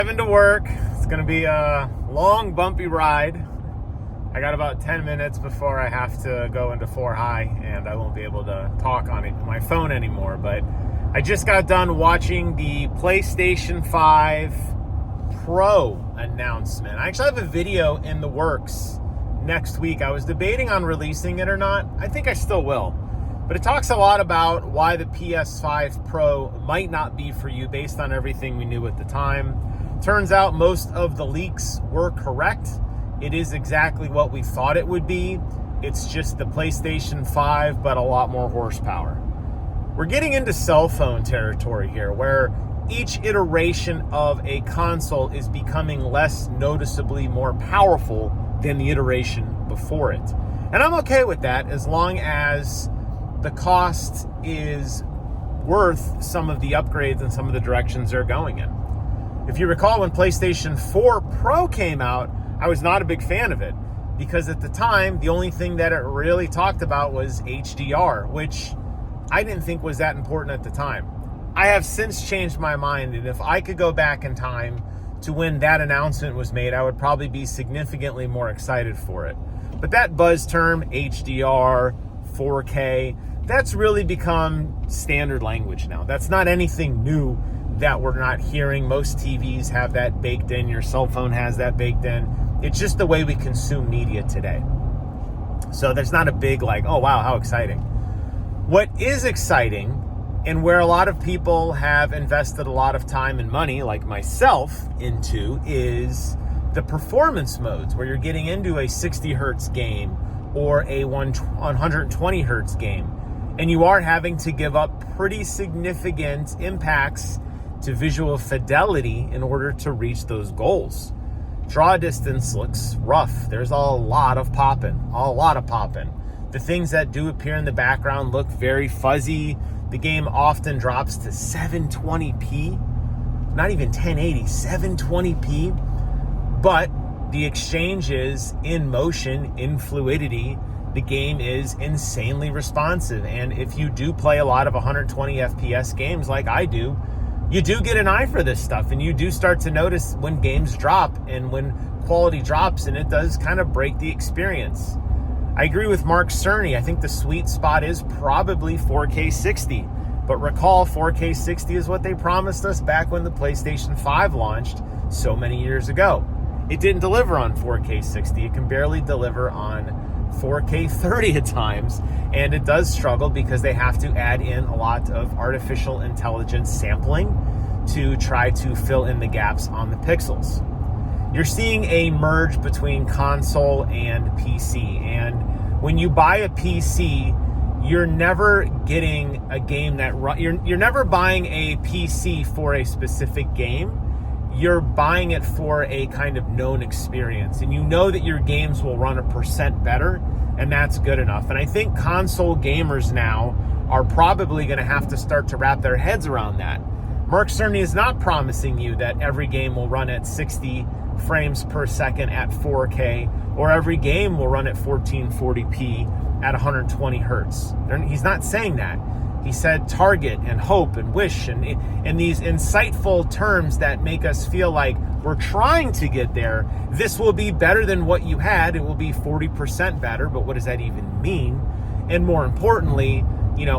Driving to work. It's going to be a long, bumpy ride. I got about 10 minutes before I have to go into 4 high, and I won't be able to talk on my phone anymore. But I just got done watching the PlayStation 5 Pro announcement. I actually have a video in the works next week. I was debating on releasing it or not. I think I still will. But it talks a lot about why the PS5 Pro might not be for you based on everything we knew at the time. Turns out most of the leaks were correct. It is exactly what we thought it would be. It's just the PlayStation 5, but a lot more horsepower. We're getting into cell phone territory here, where each iteration of a console is becoming less noticeably more powerful than the iteration before it. And I'm okay with that as long as the cost is worth some of the upgrades and some of the directions they're going in. If you recall, when PlayStation 4 Pro came out, I was not a big fan of it because at the time, the only thing that it really talked about was HDR, which I didn't think was that important at the time. I have since changed my mind, and if I could go back in time to when that announcement was made, I would probably be significantly more excited for it. But that buzz term, HDR, 4K, that's really become standard language now. That's not anything new that we're not hearing. Most TVs have that baked in. Your cell phone has that baked in. It's just the way we consume media today. So there's not a big like, oh wow, how exciting. What is exciting, and where a lot of people have invested a lot of time and money, like myself, into, is the performance modes, where you're getting into a 60 hertz game or a 120 hertz game. And you are having to give up pretty significant impacts to visual fidelity in order to reach those goals. Draw distance looks rough. There's a lot of popping. The things that do appear in the background look very fuzzy. The game often drops to 720p, not even 1080, 720p. But the exchange is in motion, in fluidity. The game is insanely responsive. And if you do play a lot of 120 FPS games like I do, you do get an eye for this stuff, and you do start to notice when games drop and when quality drops, and it does kind of break the experience. I agree with Mark Cerny. I think the sweet spot is probably 4K 60. But recall, 4K 60 is what they promised us back when the PlayStation 5 launched so many years ago. It didn't deliver on 4K 60. It can barely deliver on 4K 30 at times, and it does struggle because they have to add in a lot of artificial intelligence sampling to try to fill in the gaps on the pixels. You're seeing a merge between console and PC, and when you buy a PC, you're never getting a game that you're never buying a PC for a specific game. You're buying it for a kind of known experience, and you know that your games will run 1% better, and that's good enough. And I think console gamers now are probably going to have to start to wrap their heads around that. Mark Cerny is not promising you that every game will run at 60 frames per second at 4K, or every game will run at 1440p at 120 hertz. He's not saying that. He said target and hope and wish and these insightful terms that make us feel like we're trying to get there. This will be better than what you had. It will be 40% better, but what does that even mean? And more importantly,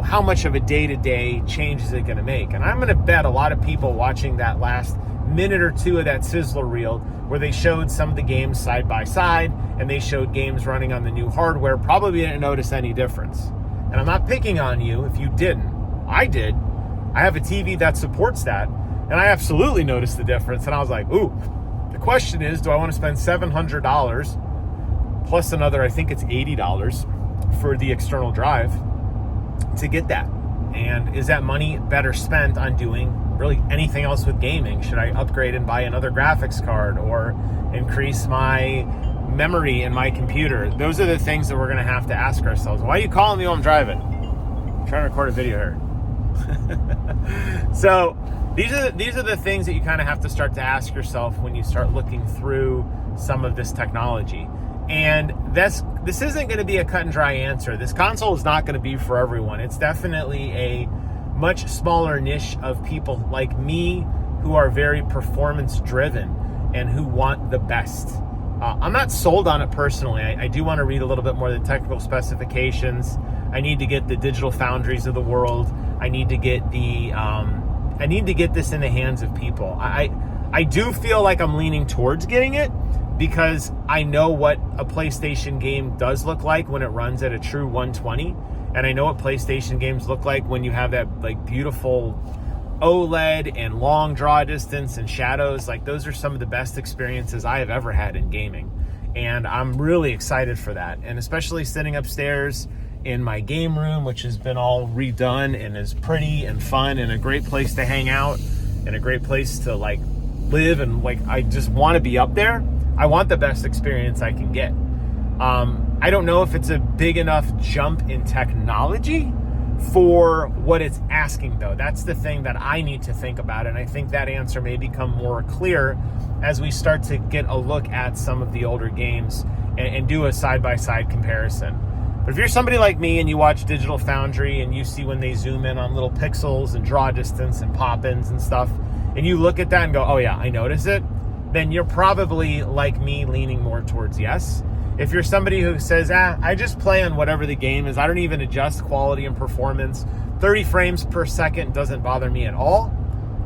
how much of a day-to-day change is it going to make? And I'm going to bet a lot of people watching that last minute or two of that sizzler reel where they showed some of the games side by side and they showed games running on the new hardware probably didn't notice any difference. And I'm not picking on you if you didn't. I did. I have a TV that supports that, and I absolutely noticed the difference. And I was like, ooh, the question is, do I want to spend $700 plus another, I think it's $80 for the external drive to get that? And is that money better spent on doing really anything else with gaming? Should I upgrade and buy another graphics card or increase my memory in my computer? Those are the things that we're going to have to ask ourselves. Why are you calling me while I'm driving? I'm trying to record a video here. So these are the things that you kind of have to start to ask yourself when you start looking through some of this technology. And this isn't going to be a cut and dry answer. This console is not going to be for everyone. It's definitely a much smaller niche of people like me who are very performance driven and who want the best. I'm not sold on it personally. I do want to read a little bit more of the technical specifications. I need to get the Digital Foundries of the world. I need to get this in the hands of people. I do feel like I'm leaning towards getting it because I know what a PlayStation game does look like when it runs at a true 120, and I know what PlayStation games look like when you have that like beautiful OLED and long draw distance and shadows. Like, those are some of the best experiences I have ever had in gaming, and I'm really excited for that. And especially sitting upstairs in my game room, which has been all redone and is pretty and fun and a great place to hang out and a great place to like live, and like I just want to be up there. I want the best experience I can get. I don't know if it's a big enough jump in technology for what it's asking, though. That's the thing that I need to think about, and I think that answer may become more clear as we start to get a look at some of the older games and do a side-by-side comparison. But if you're somebody like me and you watch Digital Foundry and you see when they zoom in on little pixels and draw distance and pop-ins and stuff, and you look at that and go, oh yeah, I notice it, then you're probably like me, leaning more towards yes. If you're somebody who says, I just play on whatever the game is, I don't even adjust quality and performance, 30 frames per second doesn't bother me at all,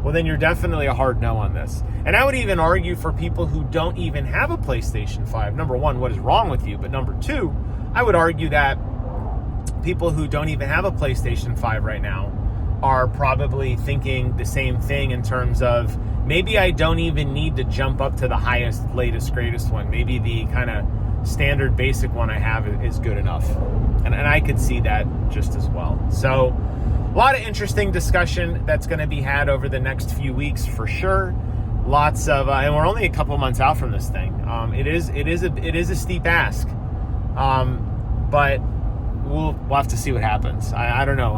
well, then you're definitely a hard no on this. And I would even argue for people who don't even have a PlayStation 5, number one, what is wrong with you? But number two, I would argue that people who don't even have a PlayStation 5 right now are probably thinking the same thing in terms of, maybe I don't even need to jump up to the highest, latest, greatest one. Maybe the kind of standard basic one I have is good enough. And I could see that just as well. So a lot of interesting discussion that's going to be had over the next few weeks for sure. Lots of, and we're only a couple months out from this thing. It is a steep ask, but we'll have to see what happens. I don't know.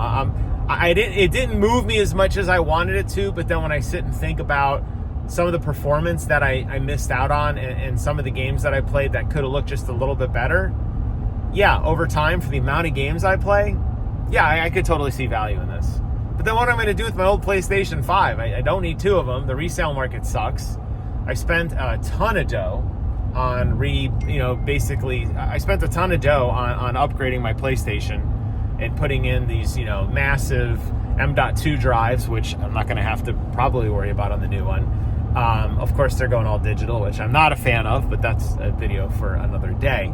It didn't move me as much as I wanted it to, but then when I sit and think about some of the performance that I missed out on and some of the games that I played that could have looked just a little bit better, yeah, over time, for the amount of games I play, yeah, I could totally see value in this. But then what am I going to do with my old PlayStation 5? I don't need two of them. The resale market sucks. I spent a ton of dough on I spent a ton of dough on upgrading my PlayStation and putting in these, massive M.2 drives, which I'm not going to have to probably worry about on the new one. Of course, they're going all digital, which I'm not a fan of, but that's a video for another day.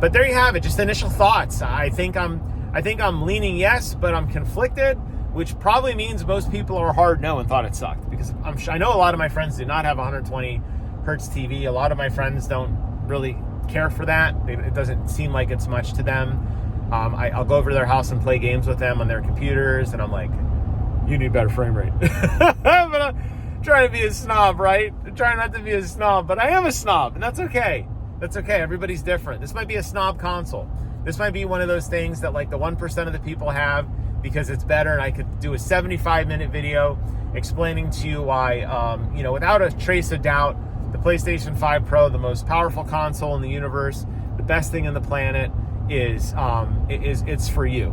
But there you have it, just initial thoughts. I think I'm leaning yes, but I'm conflicted, which probably means most people are hard no and thought it sucked, because I know a lot of my friends do not have 120 hertz TV. A lot of my friends don't really care for that. It doesn't seem like it's much to them. I'll go over to their house and play games with them on their computers, and I'm like, you need better frame rate. But I'm trying to be a snob, right? I'm trying not to be a snob, but I am a snob, and that's okay. That's okay. Everybody's different. This might be a snob console. This might be one of those things that like the 1% of the people have because it's better, and I could do a 75-minute video explaining to you why, without a trace of doubt, the PlayStation 5 Pro, the most powerful console in the universe, the best thing on the planet, is it's for you.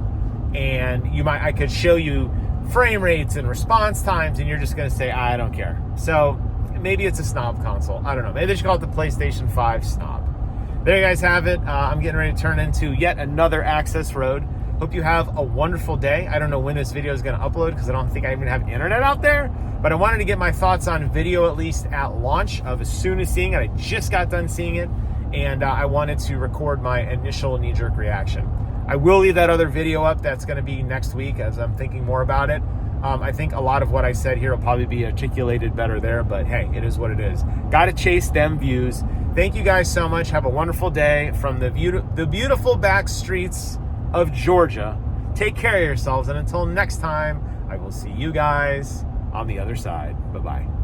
And I could show you frame rates and response times, and you're just going to say, I don't care. So maybe it's a snob console. I don't know. Maybe they should call it the PlayStation 5 snob. There you guys have it. I'm getting ready to turn into yet another access road. Hope you have a wonderful day. I don't know when this video is going to upload because I don't think I even have internet out there. But I wanted to get my thoughts on video at least at launch of as soon as seeing it. I just got done seeing it. And I wanted to record my initial knee-jerk reaction. I will leave that other video up. That's going to be next week as I'm thinking more about it. I think a lot of what I said here will probably be articulated better there, but hey, it is what it is. Got to chase them views. Thank you guys so much. Have a wonderful day from the beautiful back streets of Georgia. Take care of yourselves, and until next time, I will see you guys on the other side. Bye-bye.